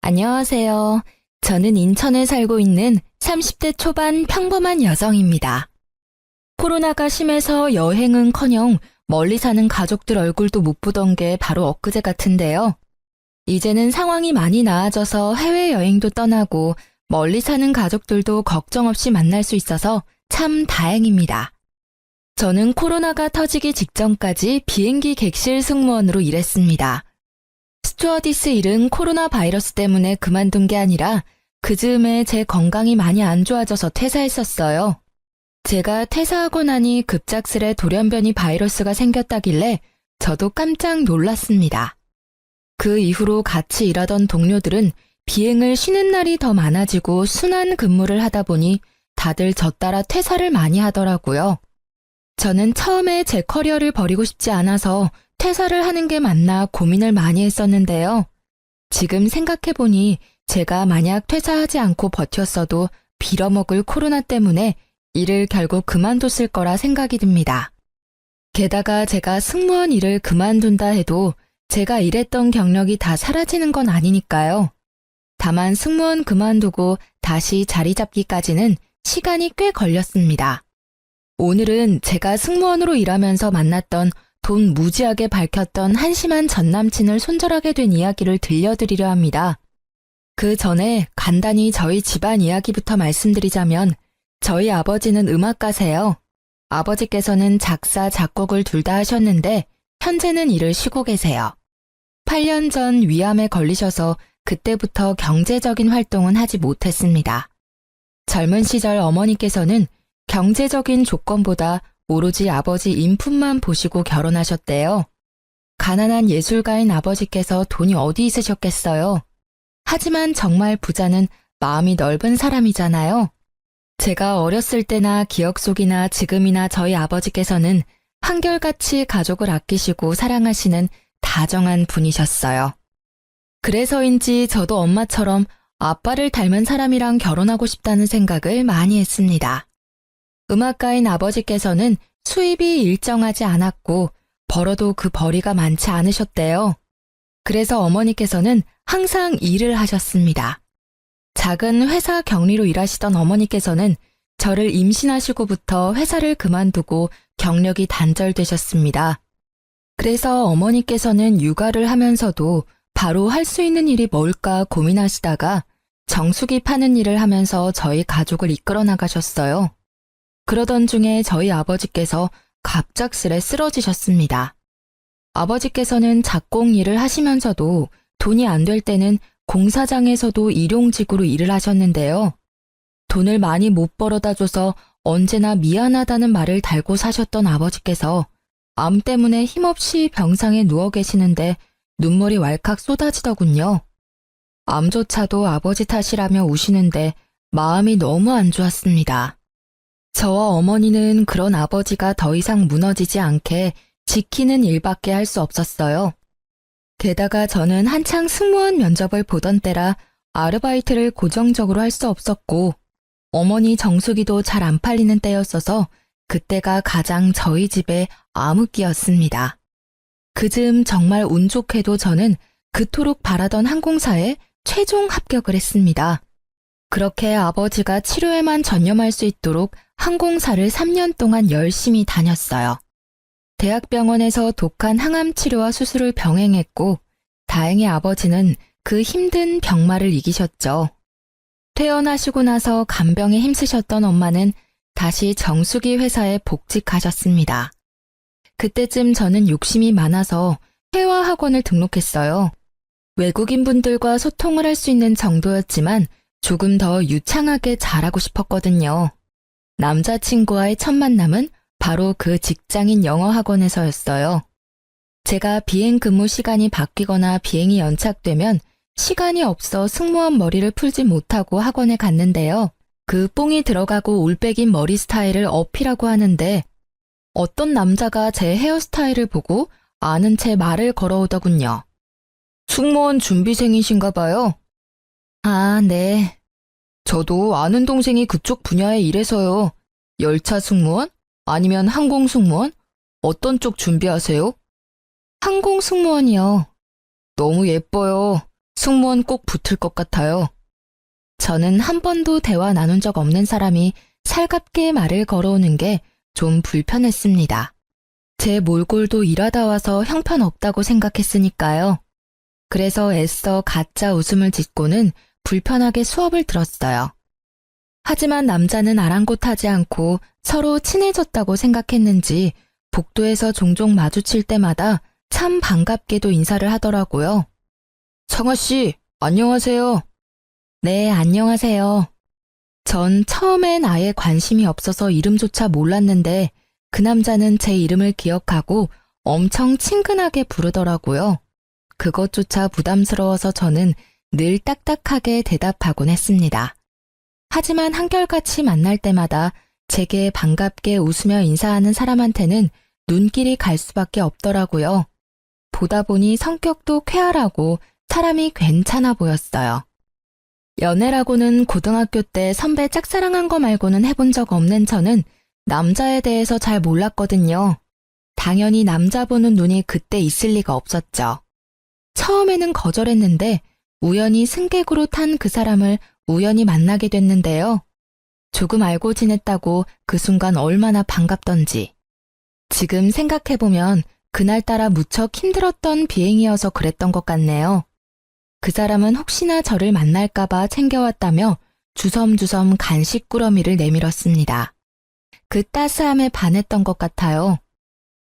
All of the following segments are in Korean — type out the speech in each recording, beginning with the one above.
안녕하세요. 저는 인천에 살고 있는 30대 초반 평범한 여성입니다. 코로나가 심해서 여행은커녕 멀리 사는 가족들 얼굴도 못 보던 게 바로 엊그제 같은데요. 이제는 상황이 많이 나아져서 해외여행도 떠나고 멀리 사는 가족들도 걱정 없이 만날 수 있어서 참 다행입니다. 저는 코로나가 터지기 직전까지 비행기 객실 승무원으로 일했습니다. 스튜어디스 일은 코로나 바이러스 때문에 그만둔 게 아니라 그 즈음에 제 건강이 많이 안 좋아져서 퇴사했었어요. 제가 퇴사하고 나니 급작스레 돌연변이 바이러스가 생겼다길래 저도 깜짝 놀랐습니다. 그 이후로 같이 일하던 동료들은 비행을 쉬는 날이 더 많아지고 순환 근무를 하다 보니 다들 저 따라 퇴사를 많이 하더라고요. 저는 처음에 제 커리어를 버리고 싶지 않아서 퇴사를 하는 게 맞나 고민을 많이 했었는데요. 지금 생각해보니 제가 만약 퇴사하지 않고 버텼어도 빌어먹을 코로나 때문에 일을 결국 그만뒀을 거라 생각이 듭니다. 게다가 제가 승무원 일을 그만둔다 해도 제가 일했던 경력이 다 사라지는 건 아니니까요. 다만 승무원 그만두고 다시 자리 잡기까지는 시간이 꽤 걸렸습니다. 오늘은 제가 승무원으로 일하면서 만났던 돈 무지하게 밝혔던 한심한 전남친을 손절하게 된 이야기를 들려드리려 합니다. 그 전에 간단히 저희 집안 이야기부터 말씀드리자면 저희 아버지는 음악가세요. 아버지께서는 작사, 작곡을 둘 다 하셨는데 현재는 일을 쉬고 계세요. 8년 전 위암에 걸리셔서 그때부터 경제적인 활동은 하지 못했습니다. 젊은 시절 어머니께서는 경제적인 조건보다 오로지 아버지 인품만 보시고 결혼하셨대요. 가난한 예술가인 아버지께서 돈이 어디 있으셨겠어요. 하지만 정말 부자는 마음이 넓은 사람이잖아요. 제가 어렸을 때나 기억 속이나 지금이나 저희 아버지께서는 한결같이 가족을 아끼시고 사랑하시는 다정한 분이셨어요. 그래서인지 저도 엄마처럼 아빠를 닮은 사람이랑 결혼하고 싶다는 생각을 많이 했습니다. 음악가인 아버지께서는 수입이 일정하지 않았고 벌어도 그 벌이가 많지 않으셨대요. 그래서 어머니께서는 항상 일을 하셨습니다. 작은 회사 격리로 일하시던 어머니께서는 저를 임신하시고부터 회사를 그만두고 경력이 단절되셨습니다. 그래서 어머니께서는 육아를 하면서도 바로 할 수 있는 일이 뭘까 고민하시다가 정수기 파는 일을 하면서 저희 가족을 이끌어 나가셨어요. 그러던 중에 저희 아버지께서 갑작스레 쓰러지셨습니다. 아버지께서는 작곡 일을 하시면서도 돈이 안 될 때는 공사장에서도 일용직으로 일을 하셨는데요. 돈을 많이 못 벌어다 줘서 언제나 미안하다는 말을 달고 사셨던 아버지께서 암 때문에 힘없이 병상에 누워 계시는데 눈물이 왈칵 쏟아지더군요. 암조차도 아버지 탓이라며 우시는데 마음이 너무 안 좋았습니다. 저와 어머니는 그런 아버지가 더 이상 무너지지 않게 지키는 일밖에 할 수 없었어요. 게다가 저는 한창 승무원 면접을 보던 때라 아르바이트를 고정적으로 할 수 없었고 어머니 정수기도 잘 안 팔리는 때였어서 그때가 가장 저희 집의 암흑기였습니다. 그즈음 정말 운 좋게도 저는 그토록 바라던 항공사에 최종 합격을 했습니다. 그렇게 아버지가 치료에만 전념할 수 있도록 항공사를 3년 동안 열심히 다녔어요. 대학병원에서 독한 항암 치료와 수술을 병행했고 다행히 아버지는 그 힘든 병마를 이기셨죠. 퇴원하시고 나서 간병에 힘쓰셨던 엄마는 다시 정수기 회사에 복직하셨습니다. 그때쯤 저는 욕심이 많아서 회화학원을 등록했어요. 외국인분들과 소통을 할 수 있는 정도였지만 조금 더 유창하게 잘하고 싶었거든요. 남자친구와의 첫 만남은 바로 그 직장인 영어학원에서였어요. 제가 비행 근무 시간이 바뀌거나 비행이 연착되면 시간이 없어 승무원 머리를 풀지 못하고 학원에 갔는데요. 그 뽕이 들어가고 올백인 머리 스타일을 어필하고 하는데 어떤 남자가 제 헤어스타일을 보고 아는 채 말을 걸어오더군요. 승무원 준비생이신가 봐요. 아, 네. 저도 아는 동생이 그쪽 분야에 일해서요. 열차 승무원? 아니면 항공 승무원? 어떤 쪽 준비하세요? 항공 승무원이요. 너무 예뻐요. 승무원 꼭 붙을 것 같아요. 저는 한 번도 대화 나눈 적 없는 사람이 살갑게 말을 걸어오는 게 좀 불편했습니다. 제 몰골도 일하다 와서 형편없다고 생각했으니까요. 그래서 애써 가짜 웃음을 짓고는 불편하게 수업을 들었어요. 하지만 남자는 아랑곳하지 않고 서로 친해졌다고 생각했는지 복도에서 종종 마주칠 때마다 참 반갑게도 인사를 하더라고요. 성아 씨, 안녕하세요. 네, 안녕하세요. 전 처음엔 아예 관심이 없어서 이름조차 몰랐는데 그 남자는 제 이름을 기억하고 엄청 친근하게 부르더라고요. 그것조차 부담스러워서 저는 늘 딱딱하게 대답하곤 했습니다. 하지만 한결같이 만날 때마다 제게 반갑게 웃으며 인사하는 사람한테는 눈길이 갈 수밖에 없더라고요. 보다 보니 성격도 쾌활하고 사람이 괜찮아 보였어요. 연애라고는 고등학교 때 선배 짝사랑한 거 말고는 해본 적 없는 저는 남자에 대해서 잘 몰랐거든요. 당연히 남자 보는 눈이 그때 있을 리가 없었죠. 처음에는 거절했는데 우연히 승객으로 탄 그 사람을 우연히 만나게 됐는데요. 조금 알고 지냈다고 그 순간 얼마나 반갑던지. 지금 생각해보면 그날따라 무척 힘들었던 비행이어서 그랬던 것 같네요. 그 사람은 혹시나 저를 만날까봐 챙겨왔다며 주섬주섬 간식 꾸러미를 내밀었습니다. 그 따스함에 반했던 것 같아요.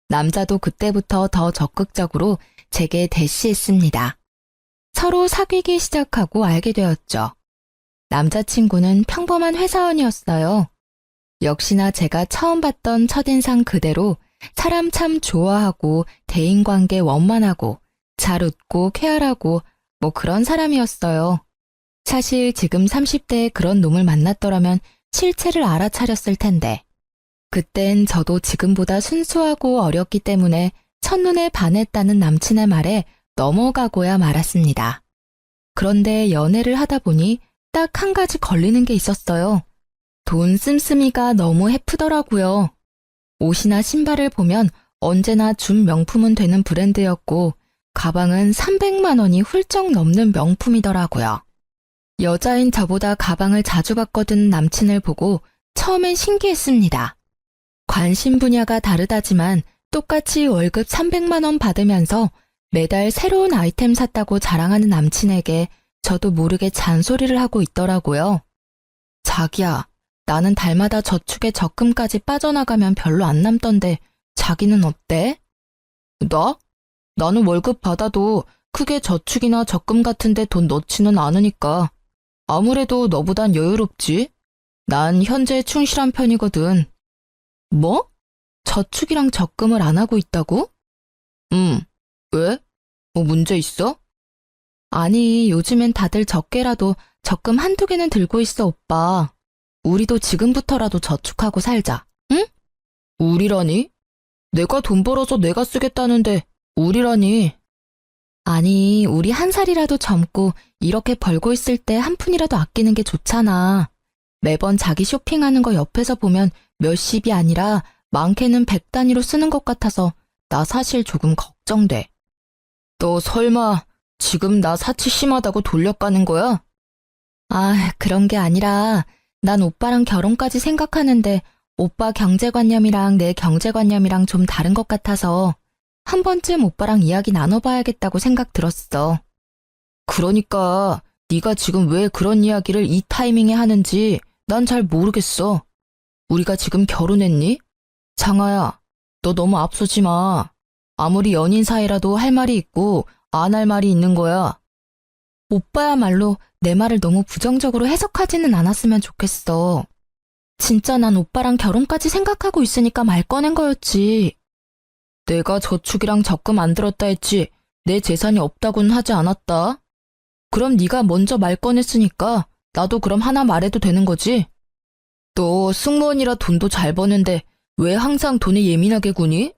남자도 그때부터 더 적극적으로 제게 대시했습니다. 서로 사귀기 시작하고 알게 되었죠. 남자친구는 평범한 회사원이었어요. 역시나 제가 처음 봤던 첫인상 그대로 사람 참 좋아하고 대인관계 원만하고 잘 웃고 쾌활하고 뭐 그런 사람이었어요. 사실 지금 30대에 그런 놈을 만났더라면 실체를 알아차렸을 텐데. 그땐 저도 지금보다 순수하고 어렸기 때문에 첫눈에 반했다는 남친의 말에 넘어가고야 말았습니다. 그런데 연애를 하다 보니 딱 한 가지 걸리는 게 있었어요. 돈 씀씀이가 너무 해프더라고요. 옷이나 신발을 보면 언제나 준 명품은 되는 브랜드였고 가방은 300만 원이 훌쩍 넘는 명품이더라고요. 여자인 저보다 가방을 자주 바꿔든 남친을 보고 처음엔 신기했습니다. 관심 분야가 다르다지만 똑같이 월급 300만 원 받으면서 매달 새로운 아이템 샀다고 자랑하는 남친에게 저도 모르게 잔소리를 하고 있더라고요. 자기야, 나는 달마다 저축에 적금까지 빠져나가면 별로 안 남던데 자기는 어때? 나? 나는 월급 받아도 크게 저축이나 적금 같은데 돈 넣지는 않으니까. 아무래도 너보단 여유롭지? 난 현재 충실한 편이거든. 뭐? 저축이랑 적금을 안 하고 있다고? 왜? 뭐 문제 있어? 아니, 요즘엔 다들 적게라도 적금 한두 개는 들고 있어, 오빠. 우리도 지금부터라도 저축하고 살자, 응? 우리라니? 내가 돈 벌어서 내가 쓰겠다는데 우리라니. 아니, 우리 한 살이라도 젊고 이렇게 벌고 있을 때 한 푼이라도 아끼는 게 좋잖아. 매번 자기 쇼핑하는 거 옆에서 보면 몇십이 아니라 많게는 100단위로 쓰는 것 같아서 나 사실 조금 걱정돼. 너 설마 지금 나 사치 심하다고 돌려가는 거야? 아, 그런 게 아니라 난 오빠랑 결혼까지 생각하는데 오빠 경제관념이랑 내 경제관념이랑 좀 다른 것 같아서 한 번쯤 오빠랑 이야기 나눠봐야겠다고 생각 들었어. 그러니까 네가 지금 왜 그런 이야기를 이 타이밍에 하는지 난 잘 모르겠어. 우리가 지금 결혼했니? 장아야, 너 너무 앞서지 마. 아무리 연인 사이라도 할 말이 있고 안 할 말이 있는 거야. 오빠야말로 내 말을 너무 부정적으로 해석하지는 않았으면 좋겠어. 진짜 난 오빠랑 결혼까지 생각하고 있으니까 말 꺼낸 거였지. 내가 저축이랑 적금 안 들었다 했지 내 재산이 없다고는 하지 않았다. 그럼 네가 먼저 말 꺼냈으니까 나도 그럼 하나 말해도 되는 거지? 너 승무원이라 돈도 잘 버는데 왜 항상 돈에 예민하게 구니?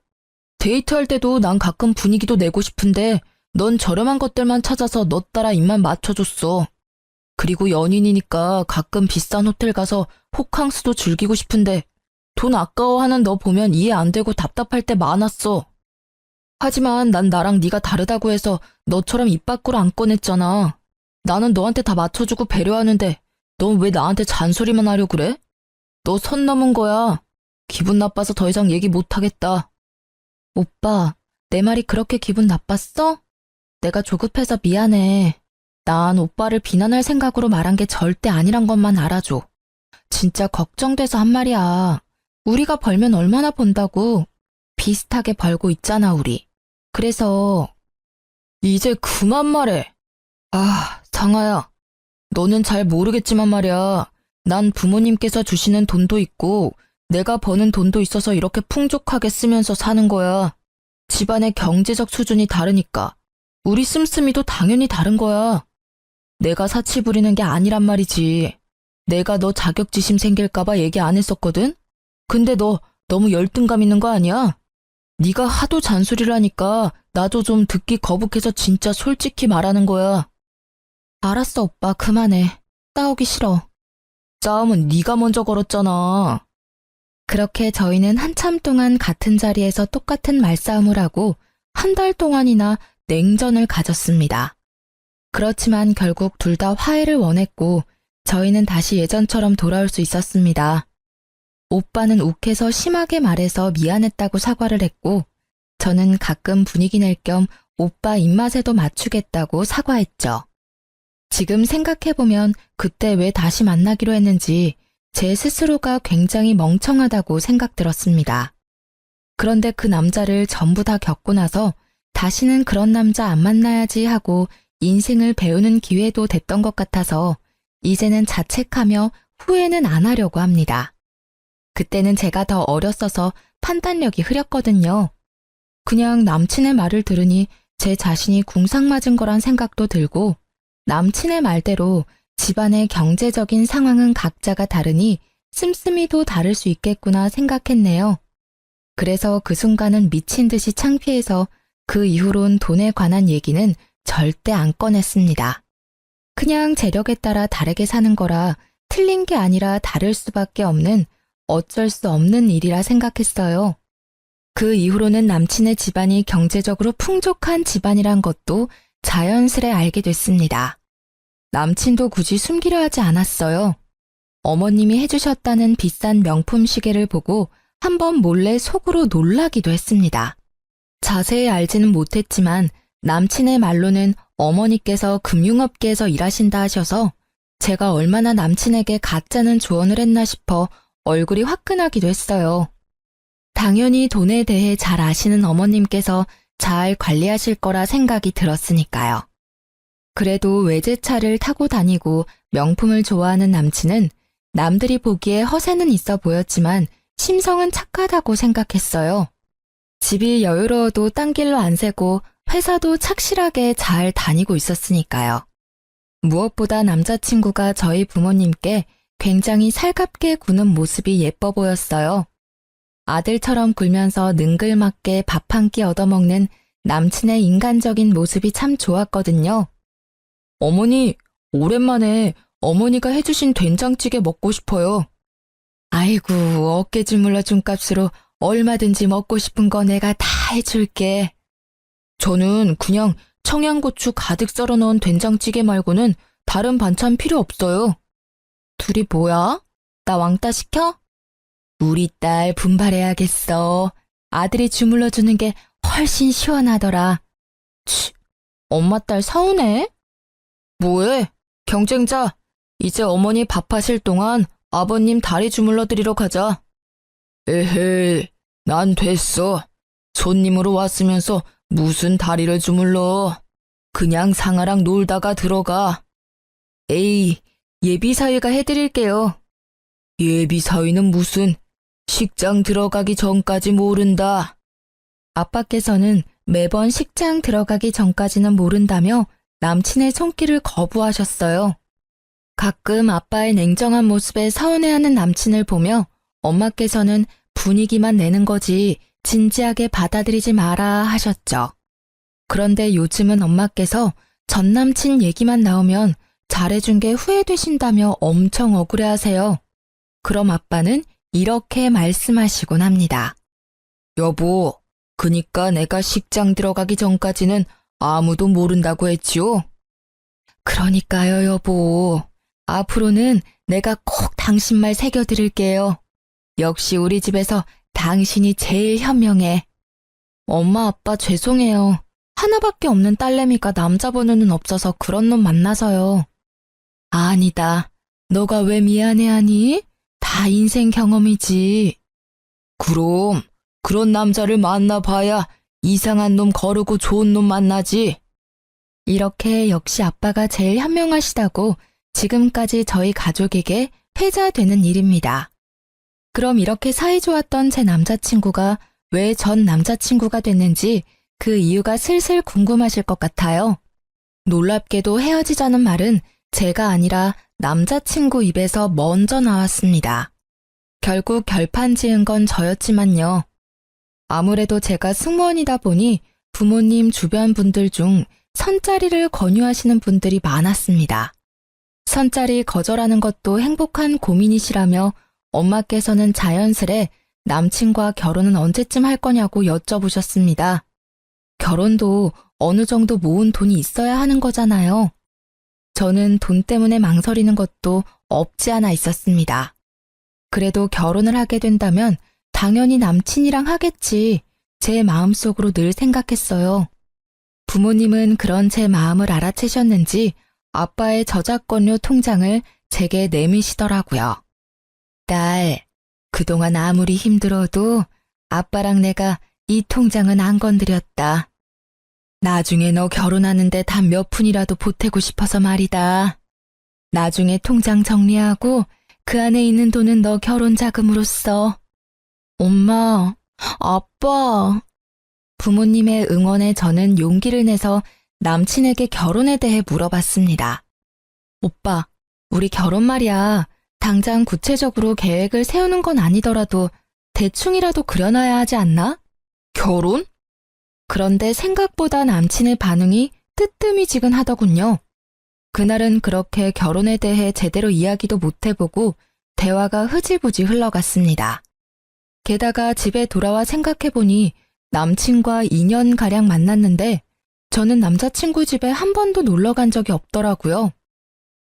데이트할 때도 난 가끔 분위기도 내고 싶은데 넌 저렴한 것들만 찾아서 너 따라 입만 맞춰줬어. 그리고 연인이니까 가끔 비싼 호텔 가서 호캉스도 즐기고 싶은데 돈 아까워하는 너 보면 이해 안 되고 답답할 때 많았어. 하지만 난 나랑 네가 다르다고 해서 너처럼 입 밖으로 안 꺼냈잖아. 나는 너한테 다 맞춰주고 배려하는데 넌 왜 나한테 잔소리만 하려고 그래? 너 선 넘은 거야. 기분 나빠서 더 이상 얘기 못하겠다. 오빠, 내 말이 그렇게 기분 나빴어? 내가 조급해서 미안해. 난 오빠를 비난할 생각으로 말한 게 절대 아니란 것만 알아줘. 진짜 걱정돼서 한 말이야. 우리가 벌면 얼마나 번다고. 비슷하게 벌고 있잖아, 우리. 그래서 이제 그만 말해. 아, 상아야. 너는 잘 모르겠지만 말이야. 난 부모님께서 주시는 돈도 있고 내가 버는 돈도 있어서 이렇게 풍족하게 쓰면서 사는 거야. 집안의 경제적 수준이 다르니까. 우리 씀씀이도 당연히 다른 거야. 내가 사치 부리는 게 아니란 말이지. 내가 너 자격지심 생길까봐 얘기 안 했었거든? 근데 너 너무 열등감 있는 거 아니야? 네가 하도 잔소리를 하니까 나도 좀 듣기 거북해서 진짜 솔직히 말하는 거야. 알았어, 오빠. 그만해. 싸우기 싫어. 싸움은 네가 먼저 걸었잖아. 그렇게 저희는 한참 동안 같은 자리에서 똑같은 말싸움을 하고 한 달 동안이나 냉전을 가졌습니다. 그렇지만 결국 둘 다 화해를 원했고 저희는 다시 예전처럼 돌아올 수 있었습니다. 오빠는 욱해서 심하게 말해서 미안했다고 사과를 했고 저는 가끔 분위기 낼 겸 오빠 입맛에도 맞추겠다고 사과했죠. 지금 생각해보면 그때 왜 다시 만나기로 했는지 제 스스로가 굉장히 멍청하다고 생각들었습니다. 그런데 그 남자를 전부 다 겪고 나서 다시는 그런 남자 안 만나야지 하고 인생을 배우는 기회도 됐던 것 같아서 이제는 자책하며 후회는 안 하려고 합니다. 그때는 제가 더 어렸어서 판단력이 흐렸거든요. 그냥 남친의 말을 들으니 제 자신이 궁상 맞은 거란 생각도 들고 남친의 말대로 집안의 경제적인 상황은 각자가 다르니 씀씀이도 다를 수 있겠구나 생각했네요. 그래서 그 순간은 미친 듯이 창피해서 그 이후론 돈에 관한 얘기는 절대 안 꺼냈습니다. 그냥 재력에 따라 다르게 사는 거라 틀린 게 아니라 다를 수밖에 없는 어쩔 수 없는 일이라 생각했어요. 그 이후로는 남친의 집안이 경제적으로 풍족한 집안이란 것도 자연스레 알게 됐습니다. 남친도 굳이 숨기려 하지 않았어요. 어머님이 해주셨다는 비싼 명품 시계를 보고 한번 몰래 속으로 놀라기도 했습니다. 자세히 알지는 못했지만 남친의 말로는 어머니께서 금융업계에서 일하신다 하셔서 제가 얼마나 남친에게 가짜는 조언을 했나 싶어 얼굴이 화끈하기도 했어요. 당연히 돈에 대해 잘 아시는 어머님께서 잘 관리하실 거라 생각이 들었으니까요. 그래도 외제차를 타고 다니고 명품을 좋아하는 남친은 남들이 보기에 허세는 있어 보였지만 심성은 착하다고 생각했어요. 집이 여유로워도 딴 길로 안 새고 회사도 착실하게 잘 다니고 있었으니까요. 무엇보다 남자친구가 저희 부모님께 굉장히 살갑게 구는 모습이 예뻐 보였어요. 아들처럼 굴면서 능글맞게 밥 한 끼 얻어먹는 남친의 인간적인 모습이 참 좋았거든요. 어머니, 오랜만에 어머니가 해주신 된장찌개 먹고 싶어요. 아이고, 어깨 주물러 준 값으로 얼마든지 먹고 싶은 거 내가 다 해줄게. 저는 그냥 청양고추 가득 썰어 넣은 된장찌개 말고는 다른 반찬 필요 없어요. 둘이 뭐야? 나 왕따 시켜? 우리 딸 분발해야겠어. 아들이 주물러 주는 게 훨씬 시원하더라. 치, 엄마 딸 서운해? 뭐해? 경쟁자. 이제 어머니 밥하실 동안 아버님 다리 주물러 드리러 가자. 에헤이, 난 됐어. 손님으로 왔으면서 무슨 다리를 주물러. 그냥 상아랑 놀다가 들어가. 에이, 예비사위가 해드릴게요. 예비사위는 무슨, 식장 들어가기 전까지 모른다. 아빠께서는 매번 식장 들어가기 전까지는 모른다며 남친의 손길을 거부하셨어요. 가끔 아빠의 냉정한 모습에 서운해하는 남친을 보며 엄마께서는 분위기만 내는 거지 진지하게 받아들이지 마라 하셨죠. 그런데 요즘은 엄마께서 전 남친 얘기만 나오면 잘해준 게 후회되신다며 엄청 억울해하세요. 그럼 아빠는 이렇게 말씀하시곤 합니다. 여보, 그니까 내가 식장 들어가기 전까지는 아무도 모른다고 했지요? 그러니까요, 여보. 앞으로는 내가 꼭 당신 말 새겨드릴게요. 역시 우리 집에서 당신이 제일 현명해. 엄마, 아빠 죄송해요. 하나밖에 없는 딸내미가 남자 번호는 없어서 그런 놈 만나서요. 아니다. 너가 왜 미안해하니? 다 인생 경험이지. 그럼 그런 남자를 만나봐야 이상한 놈 거르고 좋은 놈 만나지. 이렇게 역시 아빠가 제일 현명하시다고 지금까지 저희 가족에게 회자되는 일입니다. 그럼 이렇게 사이좋았던 제 남자친구가 왜 전 남자친구가 됐는지 그 이유가 슬슬 궁금하실 것 같아요. 놀랍게도 헤어지자는 말은 제가 아니라 남자친구 입에서 먼저 나왔습니다. 결국 결판 지은 건 저였지만요. 아무래도 제가 승무원이다 보니 부모님 주변 분들 중 선자리를 권유하시는 분들이 많았습니다. 선자리 거절하는 것도 행복한 고민이시라며 엄마께서는 자연스레 남친과 결혼은 언제쯤 할 거냐고 여쭤보셨습니다. 결혼도 어느 정도 모은 돈이 있어야 하는 거잖아요. 저는 돈 때문에 망설이는 것도 없지 않아 있었습니다. 그래도 결혼을 하게 된다면 당연히 남친이랑 하겠지. 제 마음속으로 늘 생각했어요. 부모님은 그런 제 마음을 알아채셨는지 아빠의 저작권료 통장을 제게 내미시더라고요. 딸, 그동안 아무리 힘들어도 아빠랑 내가 이 통장은 안 건드렸다. 나중에 너 결혼하는데 단 몇 푼이라도 보태고 싶어서 말이다. 나중에 통장 정리하고 그 안에 있는 돈은 너 결혼 자금으로 써. 엄마, 아빠. 부모님의 응원에 저는 용기를 내서 남친에게 결혼에 대해 물어봤습니다. 오빠, 우리 결혼 말이야. 당장 구체적으로 계획을 세우는 건 아니더라도 대충이라도 그려놔야 하지 않나? 결혼? 그런데 생각보다 남친의 반응이 뜨뜨미지근하더군요. 그날은 그렇게 결혼에 대해 제대로 이야기도 못 해보고 대화가 흐지부지 흘러갔습니다. 게다가 집에 돌아와 생각해보니 남친과 2년가량 만났는데 저는 남자친구 집에 한 번도 놀러 간 적이 없더라고요.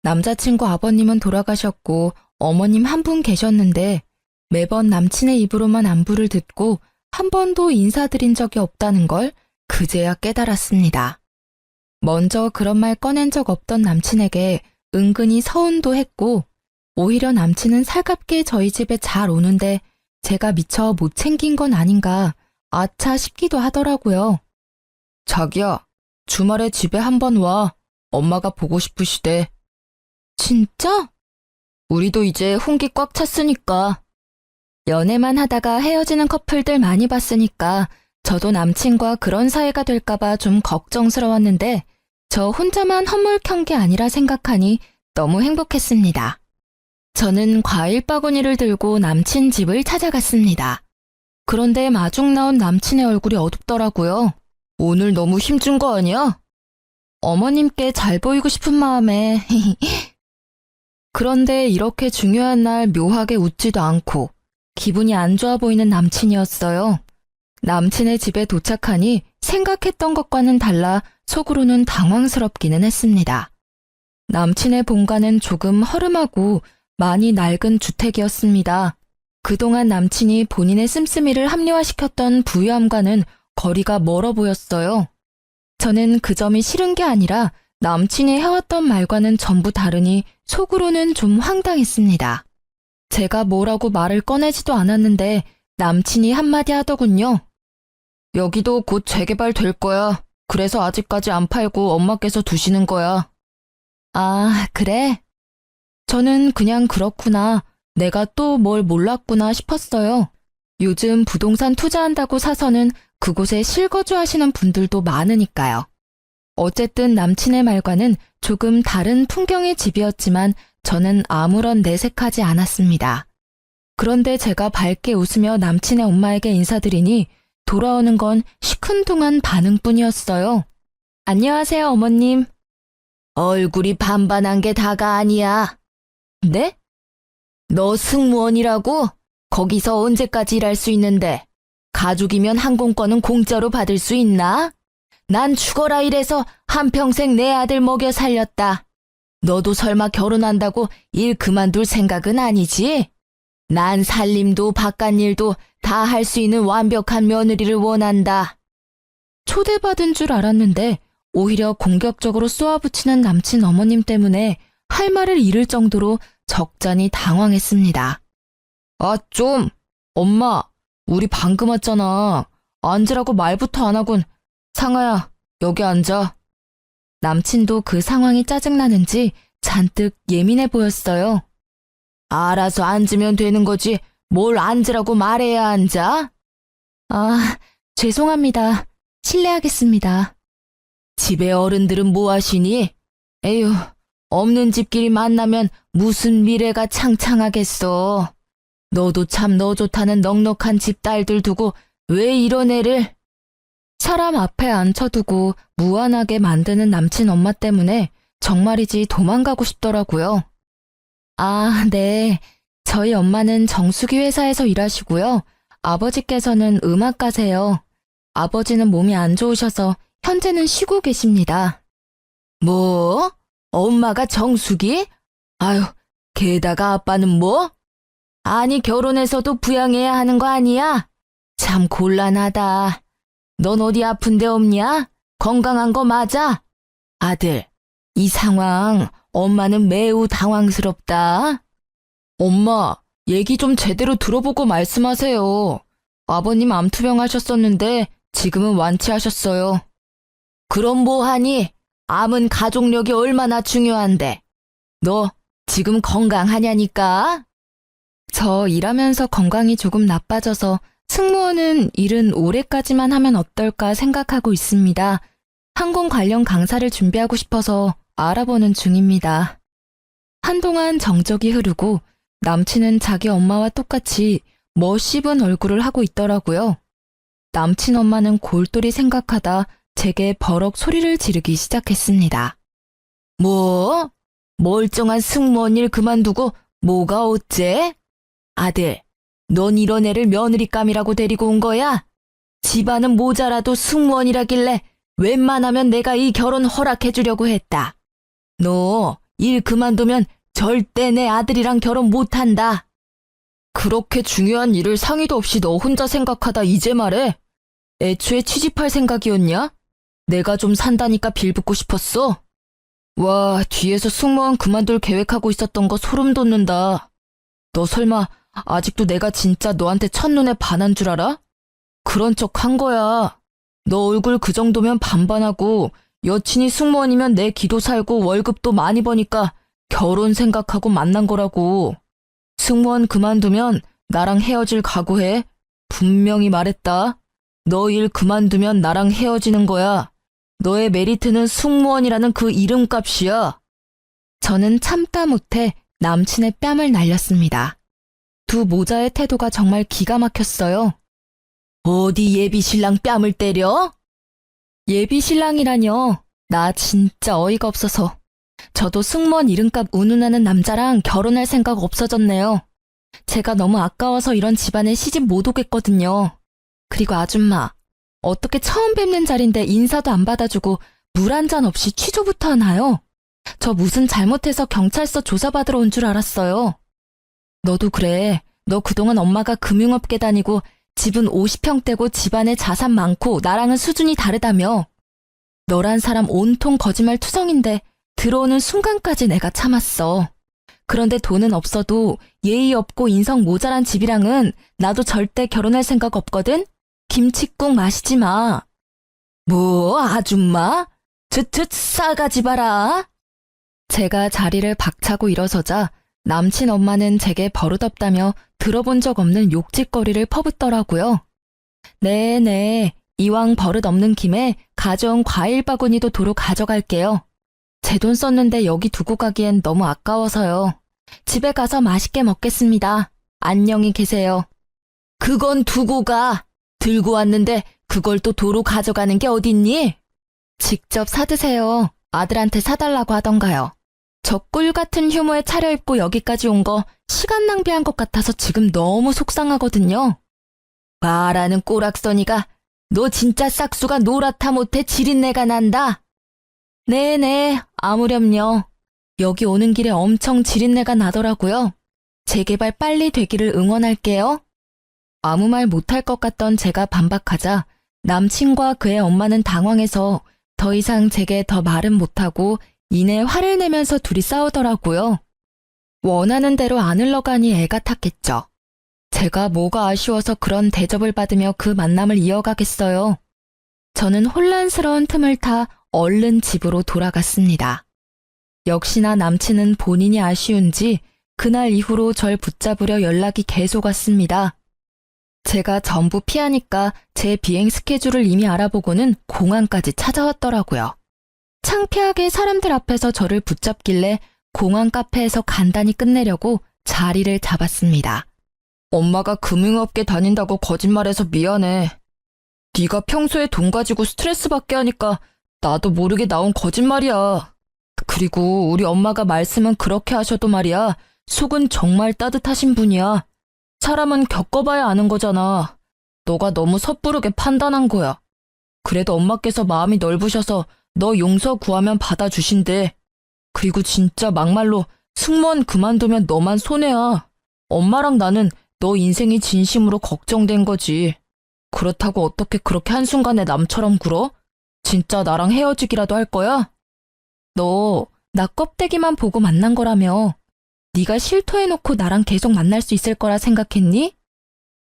남자친구 아버님은 돌아가셨고 어머님 한 분 계셨는데 매번 남친의 입으로만 안부를 듣고 한 번도 인사드린 적이 없다는 걸 그제야 깨달았습니다. 먼저 그런 말 꺼낸 적 없던 남친에게 은근히 서운도 했고 오히려 남친은 살갑게 저희 집에 잘 오는데 제가 미처 못 챙긴 건 아닌가 아차 싶기도 하더라고요. 자기야, 주말에 집에 한번 와. 엄마가 보고 싶으시대. 진짜? 우리도 이제 혼기 꽉 찼으니까. 연애만 하다가 헤어지는 커플들 많이 봤으니까 저도 남친과 그런 사이가 될까봐 좀 걱정스러웠는데 저 혼자만 헛물켠 게 아니라 생각하니 너무 행복했습니다. 저는 과일 바구니를 들고 남친 집을 찾아갔습니다. 그런데 마중 나온 남친의 얼굴이 어둡더라고요. 오늘 너무 힘준 거 아니야? 어머님께 잘 보이고 싶은 마음에 그런데 이렇게 중요한 날 묘하게 웃지도 않고 기분이 안 좋아 보이는 남친이었어요. 남친의 집에 도착하니 생각했던 것과는 달라 속으로는 당황스럽기는 했습니다. 남친의 본가는 조금 허름하고 많이 낡은 주택이었습니다. 그동안 남친이 본인의 씀씀이를 합리화시켰던 부유함과는 거리가 멀어 보였어요. 저는 그 점이 싫은 게 아니라 남친이 해왔던 말과는 전부 다르니 속으로는 좀 황당했습니다. 제가 뭐라고 말을 꺼내지도 않았는데 남친이 한마디 하더군요. 여기도 곧 재개발 될 거야. 그래서 아직까지 안 팔고 엄마께서 두시는 거야. 아, 그래? 저는 그냥 그렇구나. 내가 또 뭘 몰랐구나 싶었어요. 요즘 부동산 투자한다고 사서는 그곳에 실거주하시는 분들도 많으니까요. 어쨌든 남친의 말과는 조금 다른 풍경의 집이었지만 저는 아무런 내색하지 않았습니다. 그런데 제가 밝게 웃으며 남친의 엄마에게 인사드리니 돌아오는 건 시큰둥한 반응뿐이었어요. 안녕하세요, 어머님. 얼굴이 반반한 게 다가 아니야. 네? 너 승무원이라고? 거기서 언제까지 일할 수 있는데? 가족이면 항공권은 공짜로 받을 수 있나? 난 죽어라 이래서 한평생 내 아들 먹여 살렸다. 너도 설마 결혼한다고 일 그만둘 생각은 아니지? 난 살림도 바깥일도 다 할 수 있는 완벽한 며느리를 원한다. 초대받은 줄 알았는데 오히려 공격적으로 쏘아붙이는 남친 어머님 때문에 할 말을 잃을 정도로 적잖이 당황했습니다. 아, 좀. 엄마, 우리 방금 왔잖아. 앉으라고 말부터 안 하군. 상아야, 여기 앉아. 남친도 그 상황이 짜증나는지 잔뜩 예민해 보였어요. 알아서 앉으면 되는 거지. 뭘 앉으라고 말해야 앉아? 아, 죄송합니다. 실례하겠습니다. 집에 어른들은 뭐 하시니? 에휴, 없는 집끼리 만나면 무슨 미래가 창창하겠어. 너도 참 너 좋다는 넉넉한 집 딸들 두고 왜 이런 애를? 사람 앞에 앉혀두고 무안하게 만드는 남친 엄마 때문에 정말이지 도망가고 싶더라고요. 아, 네. 저희 엄마는 정수기 회사에서 일하시고요. 아버지께서는 음악가세요. 아버지는 몸이 안 좋으셔서 현재는 쉬고 계십니다. 뭐? 엄마가 정수기? 아유, 게다가 아빠는 뭐? 아니, 결혼해서도 부양해야 하는 거 아니야? 참 곤란하다. 넌 어디 아픈 데 없냐? 건강한 거 맞아? 아들, 이 상황 엄마는 매우 당황스럽다. 엄마, 얘기 좀 제대로 들어보고 말씀하세요. 아버님 암투병 하셨었는데 지금은 완치하셨어요. 그럼 뭐하니? 암은 가족력이 얼마나 중요한데. 너 지금 건강하냐니까? 저 일하면서 건강이 조금 나빠져서 승무원은 일은 올해까지만 하면 어떨까 생각하고 있습니다. 항공 관련 강사를 준비하고 싶어서 알아보는 중입니다. 한동안 정적이 흐르고 남친은 자기 엄마와 똑같이 멋씹은 얼굴을 하고 있더라고요. 남친 엄마는 골똘히 생각하다 제게 버럭 소리를 지르기 시작했습니다. 뭐? 멀쩡한 승무원 일 그만두고 뭐가 어째? 아들, 넌 이런 애를 며느리감이라고 데리고 온 거야? 집안은 모자라도 승무원이라길래 웬만하면 내가 이 결혼 허락해주려고 했다. 너 일 그만두면 절대 내 아들이랑 결혼 못한다. 그렇게 중요한 일을 상의도 없이 너 혼자 생각하다 이제 말해? 애초에 취직할 생각이었냐? 내가 좀 산다니까 빌붙고 싶었어? 와, 뒤에서 승무원 그만둘 계획하고 있었던 거 소름 돋는다. 너 설마 아직도 내가 진짜 너한테 첫눈에 반한 줄 알아? 그런 척 한 거야. 너 얼굴 그 정도면 반반하고 여친이 승무원이면 내 기도 살고 월급도 많이 버니까 결혼 생각하고 만난 거라고. 승무원 그만두면 나랑 헤어질 각오해. 분명히 말했다. 너 일 그만두면 나랑 헤어지는 거야. 너의 메리트는 승무원이라는 그 이름값이야. 저는 참다 못해 남친의 뺨을 날렸습니다. 두 모자의 태도가 정말 기가 막혔어요. 어디 예비 신랑 뺨을 때려? 예비 신랑이라뇨. 나 진짜 어이가 없어서. 저도 승무원 이름값 운운하는 남자랑 결혼할 생각 없어졌네요. 제가 너무 아까워서 이런 집안에 시집 못 오겠거든요. 그리고 아줌마, 어떻게 처음 뵙는 자리인데 인사도 안 받아주고 물 한 잔 없이 취조부터 하나요? 저 무슨 잘못해서 경찰서 조사받으러 온 줄 알았어요. 너도 그래. 너 그동안 엄마가 금융업계 다니고 집은 50평대고 집안에 자산 많고 나랑은 수준이 다르다며. 너란 사람 온통 거짓말 투성인데 들어오는 순간까지 내가 참았어. 그런데 돈은 없어도 예의 없고 인성 모자란 집이랑은 나도 절대 결혼할 생각 없거든? 김칫국 마시지 마. 뭐, 아줌마? 트트 싸가지 봐라. 제가 자리를 박차고 일어서자 남친 엄마는 제게 버릇없다며 들어본 적 없는 욕짓거리를 퍼붓더라고요. 네네, 이왕 버릇 없는 김에 가져온 과일 바구니도 도로 가져갈게요. 제 돈 썼는데 여기 두고 가기엔 너무 아까워서요. 집에 가서 맛있게 먹겠습니다. 안녕히 계세요. 그건 두고 가. 들고 왔는데 그걸 또 도로 가져가는 게 어딨니? 직접 사드세요. 아들한테 사달라고 하던가요. 저 꿀 같은 휴무에 차려입고 여기까지 온 거 시간 낭비한 것 같아서 지금 너무 속상하거든요. 말하는 꼬락서니가 너 진짜 싹수가 노랗다 못해 지린내가 난다. 네네, 아무렴요. 여기 오는 길에 엄청 지린내가 나더라고요. 재개발 빨리 되기를 응원할게요. 아무 말 못할 것 같던 제가 반박하자 남친과 그의 엄마는 당황해서 더 이상 제게 더 말은 못하고 이내 화를 내면서 둘이 싸우더라고요. 원하는 대로 안 흘러가니 애가 탔겠죠. 제가 뭐가 아쉬워서 그런 대접을 받으며 그 만남을 이어가겠어요. 저는 혼란스러운 틈을 타 얼른 집으로 돌아갔습니다. 역시나 남친은 본인이 아쉬운지 그날 이후로 절 붙잡으려 연락이 계속 왔습니다. 제가 전부 피하니까 제 비행 스케줄을 이미 알아보고는 공항까지 찾아왔더라고요. 창피하게 사람들 앞에서 저를 붙잡길래 공항 카페에서 간단히 끝내려고 자리를 잡았습니다. 엄마가 금융업계 다닌다고 거짓말해서 미안해. 네가 평소에 돈 가지고 스트레스 받게 하니까 나도 모르게 나온 거짓말이야. 그리고 우리 엄마가 말씀은 그렇게 하셔도 말이야. 속은 정말 따뜻하신 분이야. 사람은 겪어봐야 아는 거잖아. 너가 너무 섣부르게 판단한 거야. 그래도 엄마께서 마음이 넓으셔서 너 용서 구하면 받아주신대. 그리고 진짜 막말로 승무원 그만두면 너만 손해야. 엄마랑 나는 너 인생이 진심으로 걱정된 거지. 그렇다고 어떻게 그렇게 한순간에 남처럼 굴어? 진짜 나랑 헤어지기라도 할 거야? 너 나 껍데기만 보고 만난 거라며. 네가 실토해놓고 나랑 계속 만날 수 있을 거라 생각했니?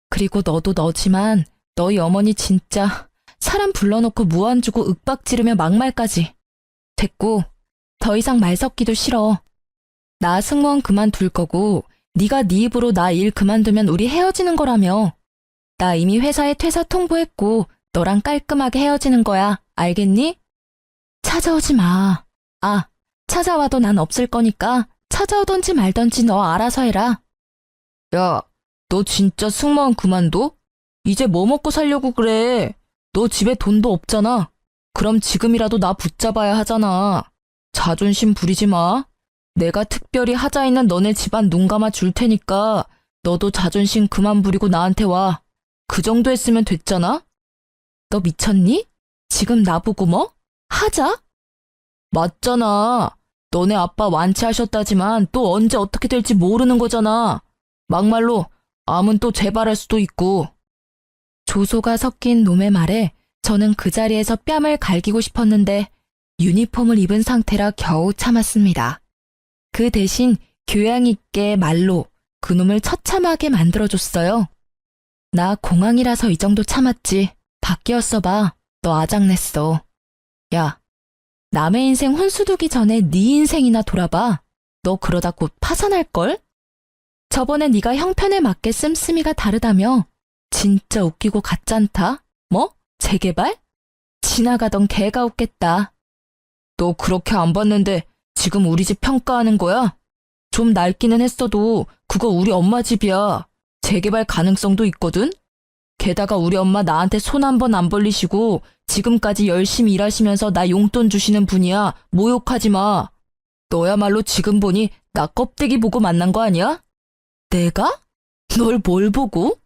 그리고 너도 너지만 너희 어머니 진짜 사람 불러놓고 무안 주고 윽박 지르며 막말까지. 됐고, 더 이상 말 섞기도 싫어. 나 승무원 그만둘 거고 네가 네 입으로 나 일 그만두면 우리 헤어지는 거라며. 나 이미 회사에 퇴사 통보했고 너랑 깔끔하게 헤어지는 거야. 알겠니? 찾아오지 마. 아, 찾아와도 난 없을 거니까 찾아오던지 말던지 너 알아서 해라. 야, 너 진짜 승무원 그만둬? 이제 뭐 먹고 살려고 그래? 너 집에 돈도 없잖아. 그럼 지금이라도 나 붙잡아야 하잖아. 자존심 부리지 마. 내가 특별히 하자 있는 너네 집안 눈 감아 줄 테니까 너도 자존심 그만 부리고 나한테 와. 그 정도 했으면 됐잖아? 너 미쳤니? 지금 나보고 뭐? 하자? 맞잖아. 너네 아빠 완치하셨다지만 또 언제 어떻게 될지 모르는 거잖아. 막말로 암은 또 재발할 수도 있고. 조소가 섞인 놈의 말에 저는 그 자리에서 뺨을 갈기고 싶었는데 유니폼을 입은 상태라 겨우 참았습니다. 그 대신 교양 있게 말로 그놈을 처참하게 만들어줬어요. 나 공항이라서 이 정도 참았지. 바뀌었어 봐. 너 아작냈어. 야, 남의 인생 혼수 두기 전에 네 인생이나 돌아봐. 너 그러다 곧 파산할걸? 저번에 네가 형편에 맞게 씀씀이가 다르다며. 진짜 웃기고 가짠다. 뭐? 재개발? 지나가던 개가 웃겠다. 너 그렇게 안 봤는데 지금 우리 집 평가하는 거야? 좀 낡기는 했어도 그거 우리 엄마 집이야. 재개발 가능성도 있거든? 게다가 우리 엄마 나한테 손 한 번 안 벌리시고 지금까지 열심히 일하시면서 나 용돈 주시는 분이야. 모욕하지 마. 너야말로 지금 보니 나 껍데기 보고 만난 거 아니야? 내가? 널 뭘 보고?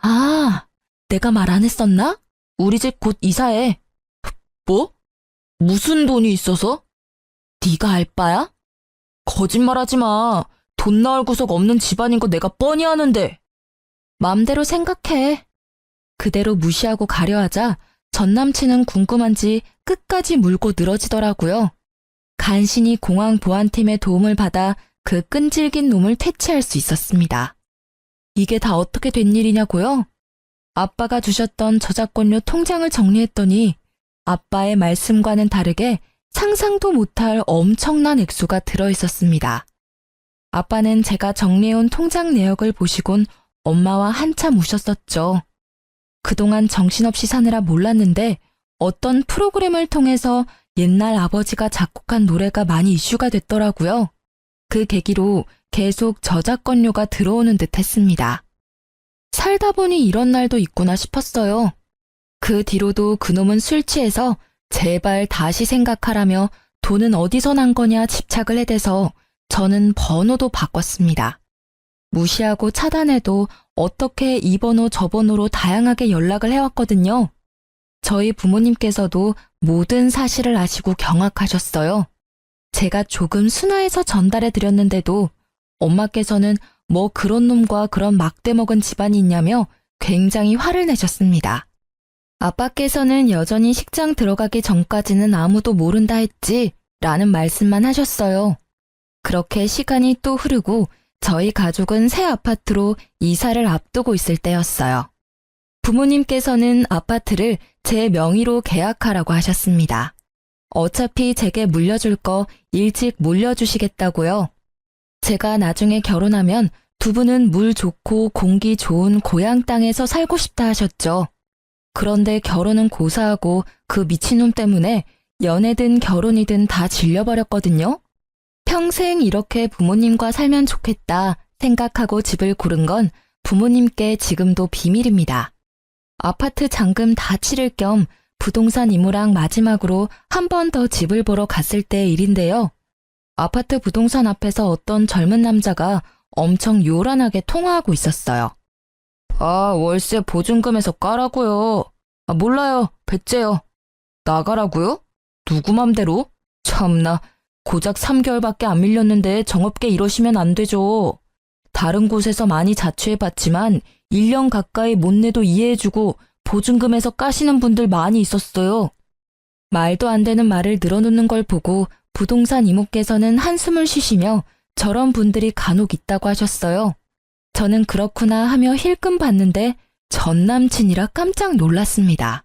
아, 내가 말 안 했었나? 우리 집 곧 이사해. 뭐? 무슨 돈이 있어서? 네가 알 바야? 거짓말하지 마. 돈 나올 구석 없는 집안인 거 내가 뻔히 아는데. 맘대로 생각해. 그대로 무시하고 가려하자 전 남친은 궁금한지 끝까지 물고 늘어지더라고요. 간신히 공항 보안팀의 도움을 받아 그 끈질긴 놈을 퇴치할 수 있었습니다. 이게 다 어떻게 된 일이냐고요? 아빠가 주셨던 저작권료 통장을 정리했더니 아빠의 말씀과는 다르게 상상도 못할 엄청난 액수가 들어있었습니다. 아빠는 제가 정리해온 통장 내역을 보시곤 엄마와 한참 우셨었죠. 그동안 정신없이 사느라 몰랐는데 어떤 프로그램을 통해서 옛날 아버지가 작곡한 노래가 많이 이슈가 됐더라고요. 그 계기로 계속 저작권료가 들어오는 듯 했습니다. 살다 보니 이런 날도 있구나 싶었어요. 그 뒤로도 그놈은 술 취해서 제발 다시 생각하라며 돈은 어디서 난 거냐 집착을 해대서 저는 번호도 바꿨습니다. 무시하고 차단해도 어떻게 이 번호 저 번호로 다양하게 연락을 해왔거든요. 저희 부모님께서도 모든 사실을 아시고 경악하셨어요. 제가 조금 순화해서 전달해 드렸는데도 엄마께서는 뭐 그런 놈과 그런 막대 먹은 집안이 있냐며 굉장히 화를 내셨습니다. 아빠께서는 여전히 식장 들어가기 전까지는 아무도 모른다 했지 라는 말씀만 하셨어요. 그렇게 시간이 또 흐르고 저희 가족은 새 아파트로 이사를 앞두고 있을 때였어요. 부모님께서는 아파트를 제 명의로 계약하라고 하셨습니다. 어차피 제게 물려줄 거 일찍 물려주시겠다고요. 제가 나중에 결혼하면 두 분은 물 좋고 공기 좋은 고향 땅에서 살고 싶다 하셨죠. 그런데 결혼은 고사하고 그 미친놈 때문에 연애든 결혼이든 다 질려버렸거든요. 평생 이렇게 부모님과 살면 좋겠다 생각하고 집을 고른 건 부모님께 지금도 비밀입니다. 아파트 잔금 다 치를 겸 부동산 이모랑 마지막으로 한 번 더 집을 보러 갔을 때의 일인데요. 아파트 부동산 앞에서 어떤 젊은 남자가 엄청 요란하게 통화하고 있었어요. 월세 보증금에서 까라고요. 몰라요. 배째요. 나가라고요? 누구 맘대로? 참나, 고작 3개월밖에 안 밀렸는데 정없게 이러시면 안 되죠. 다른 곳에서 많이 자취해봤지만 1년 가까이 못 내도 이해해주고 보증금에서 까시는 분들 많이 있었어요. 말도 안 되는 말을 늘어놓는 걸 보고 부동산 이모께서는 한숨을 쉬시며 저런 분들이 간혹 있다고 하셨어요. 저는 그렇구나 하며 힐끔 봤는데 전 남친이라 깜짝 놀랐습니다.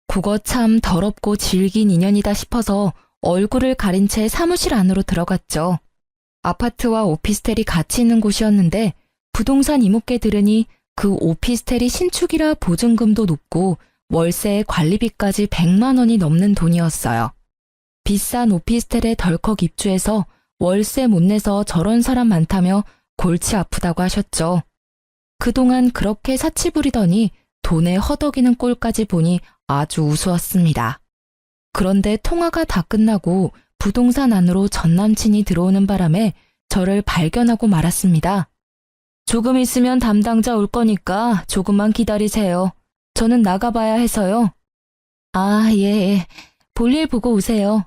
그거 참 더럽고 질긴 인연이다 싶어서 얼굴을 가린 채 사무실 안으로 들어갔죠. 아파트와 오피스텔이 같이 있는 곳이었는데 부동산 이모께 들으니 그 오피스텔이 신축이라 보증금도 높고 월세에 관리비까지 100만 원이 넘는 돈이었어요. 비싼 오피스텔에 덜컥 입주해서 월세 못 내서 저런 사람 많다며 골치 아프다고 하셨죠. 그동안 그렇게 사치 부리더니 돈에 허덕이는 꼴까지 보니 아주 우스웠습니다. 그런데 통화가 다 끝나고 부동산 안으로 전 남친이 들어오는 바람에 저를 발견하고 말았습니다. 조금 있으면 담당자 올 거니까 조금만 기다리세요. 저는 나가봐야 해서요. 예. 볼일 보고 오세요.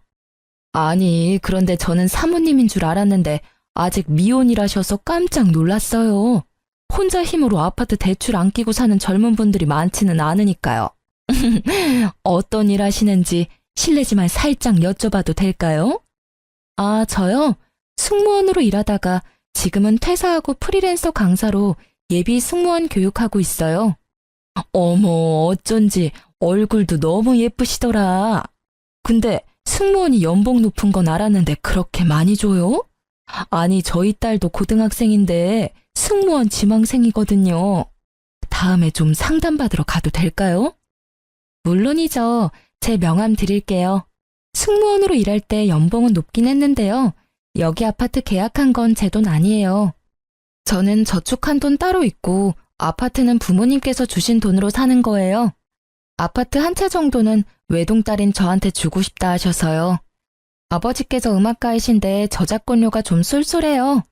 아니, 그런데 저는 사모님인 줄 알았는데 아직 미혼이라셔서 깜짝 놀랐어요. 혼자 힘으로 아파트 대출 안 끼고 사는 젊은 분들이 많지는 않으니까요. 어떤 일 하시는지 실례지만 살짝 여쭤봐도 될까요? 저요? 승무원으로 일하다가 지금은 퇴사하고 프리랜서 강사로 예비 승무원 교육하고 있어요. 어머, 어쩐지 얼굴도 너무 예쁘시더라. 근데 승무원이 연봉 높은 건 알았는데 그렇게 많이 줘요? 아니, 저희 딸도 고등학생인데 승무원 지망생이거든요. 다음에 좀 상담받으러 가도 될까요? 물론이죠. 제 명함 드릴게요. 승무원으로 일할 때 연봉은 높긴 했는데요. 여기 아파트 계약한 건 제 돈 아니에요. 저는 저축한 돈 따로 있고 아파트는 부모님께서 주신 돈으로 사는 거예요. 아파트 한 채 정도는 외동딸인 저한테 주고 싶다 하셔서요. 아버지께서 음악가이신데 저작권료가 좀 쏠쏠해요.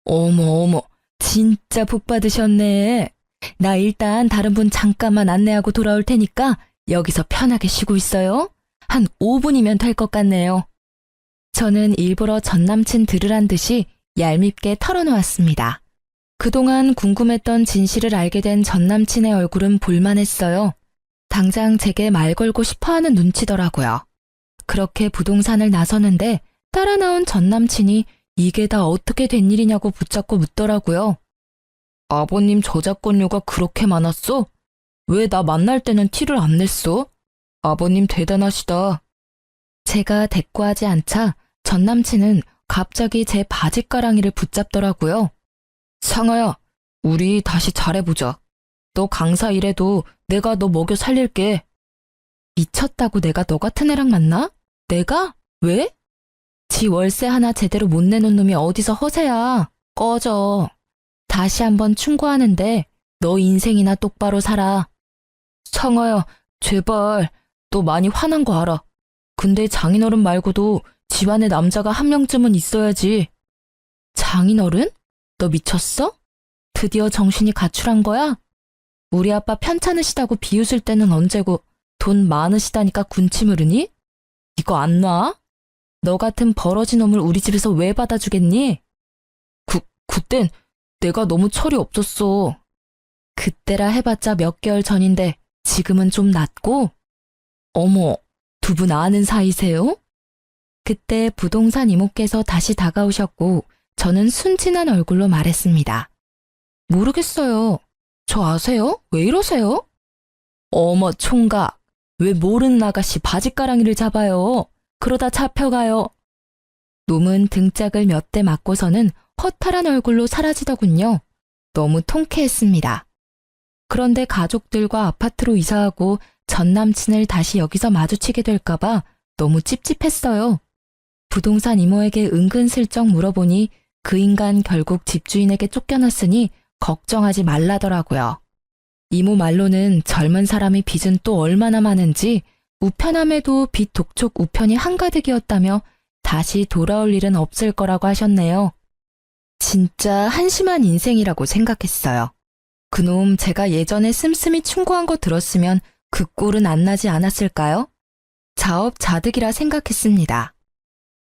어머, 진짜 복 받으셨네. 나 일단 다른 분 잠깐만 안내하고 돌아올 테니까 여기서 편하게 쉬고 있어요. 한 5분이면 될 것 같네요. 저는 일부러 전 남친 들으란 듯이 얄밉게 털어놓았습니다. 그동안 궁금했던 진실을 알게 된 전 남친의 얼굴은 볼만했어요. 당장 제게 말 걸고 싶어하는 눈치더라고요. 그렇게 부동산을 나서는데 따라 나온 전 남친이 이게 다 어떻게 된 일이냐고 붙잡고 묻더라고요. 아버님 저작권료가 그렇게 많았어? 왜 나 만날 때는 티를 안 냈어? 아버님 대단하시다. 제가 대꾸하지 않자 전 남친은 갑자기 제 바지가랑이를 붙잡더라고요. 상아야, 우리 다시 잘해보자. 너 강사 일해도 내가 너 먹여 살릴게. 미쳤다고 내가 너 같은 애랑 만나? 내가? 왜? 지 월세 하나 제대로 못 내놓은 놈이 어디서 허세야. 꺼져. 다시 한번 충고하는데 너 인생이나 똑바로 살아. 상아야, 제발. 너 많이 화난 거 알아. 근데 장인어른 말고도 집안에 남자가 한 명쯤은 있어야지. 장인어른? 너 미쳤어? 드디어 정신이 가출한 거야? 우리 아빠 편찮으시다고 비웃을 때는 언제고 돈 많으시다니까 군침 흐르니? 이거 안 놔? 너 같은 버러지 놈을 우리 집에서 왜 받아주겠니? 그땐 내가 너무 철이 없었어. 그때라 해봤자 몇 개월 전인데 지금은 좀 낫고? 어머, 두 분 아는 사이세요? 그때 부동산 이모께서 다시 다가오셨고 저는 순진한 얼굴로 말했습니다. 모르겠어요. 저 아세요? 왜 이러세요? 어머 총각, 왜 모르는 아가씨 바지가랑이를 잡아요? 그러다 잡혀가요. 놈은 등짝을 몇 대 맞고서는 허탈한 얼굴로 사라지더군요. 너무 통쾌했습니다. 그런데 가족들과 아파트로 이사하고 전 남친을 다시 여기서 마주치게 될까봐 너무 찝찝했어요. 부동산 이모에게 은근슬쩍 물어보니 그 인간 결국 집주인에게 쫓겨났으니 걱정하지 말라더라고요. 이모 말로는 젊은 사람이 빚은 또 얼마나 많은지 우편함에도 빚 독촉 우편이 한가득이었다며 다시 돌아올 일은 없을 거라고 하셨네요. 진짜 한심한 인생이라고 생각했어요. 그놈 제가 예전에 씀씀이 충고한 거 들었으면 그 꼴은 안 나지 않았을까요? 자업자득이라 생각했습니다.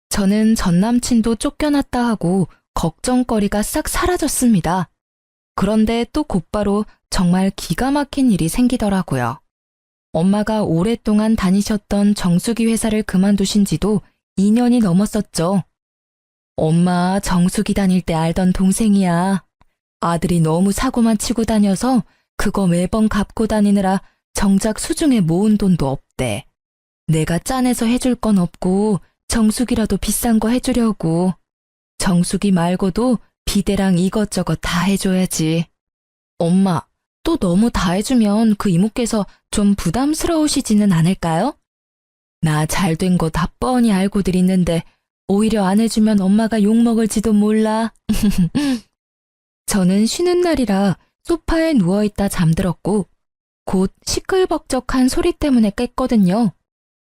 저는 전남친도 쫓겨났다 하고 걱정거리가 싹 사라졌습니다. 그런데 또 곧바로 정말 기가 막힌 일이 생기더라고요. 엄마가 오랫동안 다니셨던 정수기 회사를 그만두신 지도 2년이 넘었었죠. 엄마 정수기 다닐 때 알던 동생이야. 아들이 너무 사고만 치고 다녀서 그거 매번 갚고 다니느라 정작 수중에 모은 돈도 없대. 내가 짠해서 해줄 건 없고 정수기라도 비싼 거 해주려고. 정수기 말고도 비데랑 이것저것 다 해줘야지. 엄마, 또 너무 다 해주면 그 이모께서 좀 부담스러우시지는 않을까요? 나 잘된 거 다 뻔히 알고들 있는데 오히려 안 해주면 엄마가 욕먹을지도 몰라. 저는 쉬는 날이라 소파에 누워있다 잠들었고 곧 시끌벅적한 소리 때문에 깼거든요.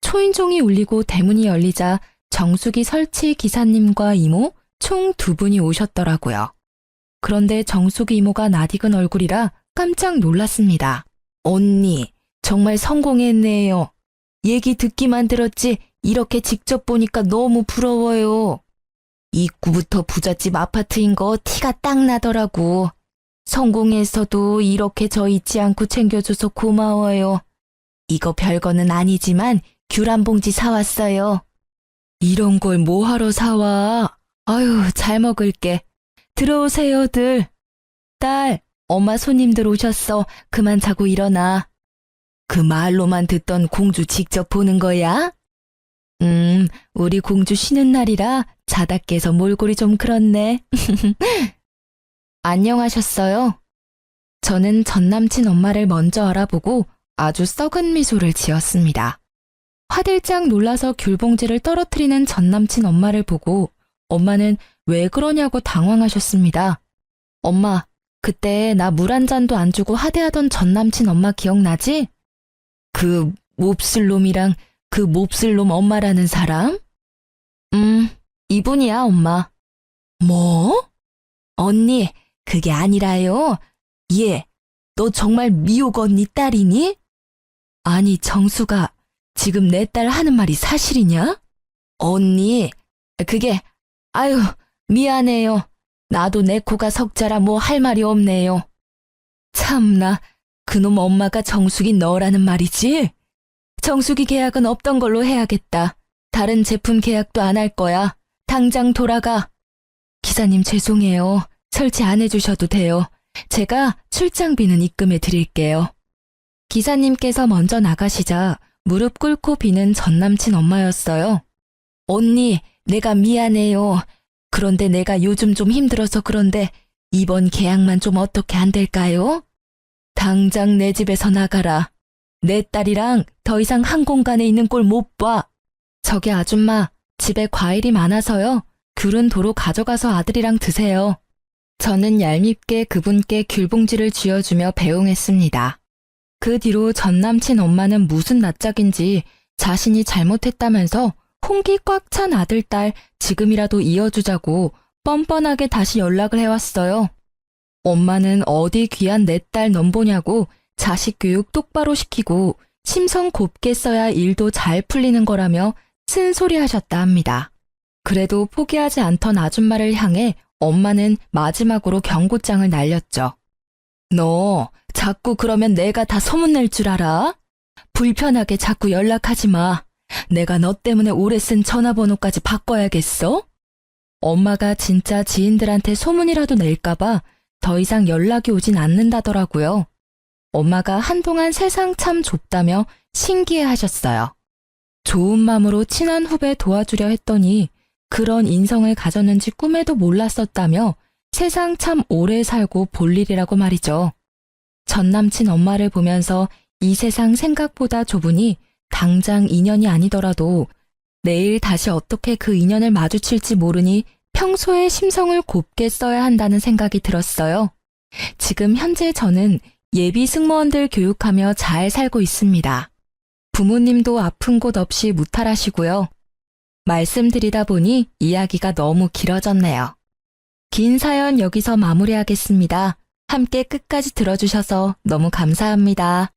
초인종이 울리고 대문이 열리자 정수기 설치 기사님과 이모 총 2분이 오셨더라고요. 그런데 정수기 이모가 낯익은 얼굴이라 깜짝 놀랐습니다. 언니, 정말 성공했네요. 얘기 듣기만 들었지 이렇게 직접 보니까 너무 부러워요. 입구부터 부잣집 아파트인 거 티가 딱 나더라고. 성공해서도 이렇게 저 잊지 않고 챙겨줘서 고마워요. 이거 별거는 아니지만 귤 한 봉지 사왔어요. 이런 걸 뭐하러 사와? 아유, 잘 먹을게. 들어오세요들. 딸, 엄마 손님들 오셨어. 그만 자고 일어나. 그 말로만 듣던 공주 직접 보는 거야? 우리 공주 쉬는 날이라 자다 깨서 몰골이 좀 그렇네. 안녕하셨어요? 저는 전남친 엄마를 먼저 알아보고 아주 썩은 미소를 지었습니다. 화들짝 놀라서 귤봉지를 떨어뜨리는 전남친 엄마를 보고 엄마는 왜 그러냐고 당황하셨습니다. 엄마, 그때 나 물 한 잔도 안 주고 하대하던 전남친 엄마 기억나지? 그 몹쓸 놈이랑 그 몹쓸 놈 엄마라는 사람? 이분이야, 엄마. 뭐? 언니, 그게 아니라요. 얘, 너 정말 미옥 언니 딸이니? 아니, 정수가 지금 내 딸 하는 말이 사실이냐? 언니, 그게, 아유, 미안해요. 나도 내 코가 석자라 뭐 할 말이 없네요. 참나, 그놈 엄마가 정수기 너라는 말이지? 정수기 계약은 없던 걸로 해야겠다. 다른 제품 계약도 안 할 거야. 당장 돌아가. 기사님 죄송해요. 설치 안 해주셔도 돼요. 제가 출장비는 입금해 드릴게요. 기사님께서 먼저 나가시자 무릎 꿇고 비는 전남친 엄마였어요. 언니, 내가 미안해요. 그런데 내가 요즘 좀 힘들어서 그런데 이번 계약만 좀 어떻게 안 될까요? 당장 내 집에서 나가라. 내 딸이랑 더 이상 한 공간에 있는 꼴 못 봐. 저기 아줌마, 집에 과일이 많아서요. 귤은 도로 가져가서 아들이랑 드세요. 저는 얄밉게 그분께 귤봉지를 쥐어주며 배웅했습니다. 그 뒤로 전남친 엄마는 무슨 낯짝인지 자신이 잘못했다면서 홍기 꽉 찬 아들, 딸 지금이라도 이어주자고 뻔뻔하게 다시 연락을 해왔어요. 엄마는 어디 귀한 내 딸 넘보냐고 자식 교육 똑바로 시키고 심성 곱게 써야 일도 잘 풀리는 거라며 쓴소리 하셨다 합니다. 그래도 포기하지 않던 아줌마를 향해 엄마는 마지막으로 경고장을 날렸죠. 너 자꾸 그러면 내가 다 소문낼 줄 알아? 불편하게 자꾸 연락하지 마. 내가 너 때문에 오래 쓴 전화번호까지 바꿔야겠어? 엄마가 진짜 지인들한테 소문이라도 낼까봐 더 이상 연락이 오진 않는다더라고요. 엄마가 한동안 세상 참 좁다며 신기해 하셨어요. 좋은 마음으로 친한 후배 도와주려 했더니 그런 인성을 가졌는지 꿈에도 몰랐었다며 세상 참 오래 살고 볼 일이라고 말이죠. 전 남친 엄마를 보면서 이 세상 생각보다 좁으니 당장 인연이 아니더라도 내일 다시 어떻게 그 인연을 마주칠지 모르니 평소에 심성을 곱게 써야 한다는 생각이 들었어요. 지금 현재 저는 예비 승무원들 교육하며 잘 살고 있습니다. 부모님도 아픈 곳 없이 무탈하시고요. 말씀드리다 보니 이야기가 너무 길어졌네요. 긴 사연 여기서 마무리하겠습니다. 함께 끝까지 들어주셔서 너무 감사합니다.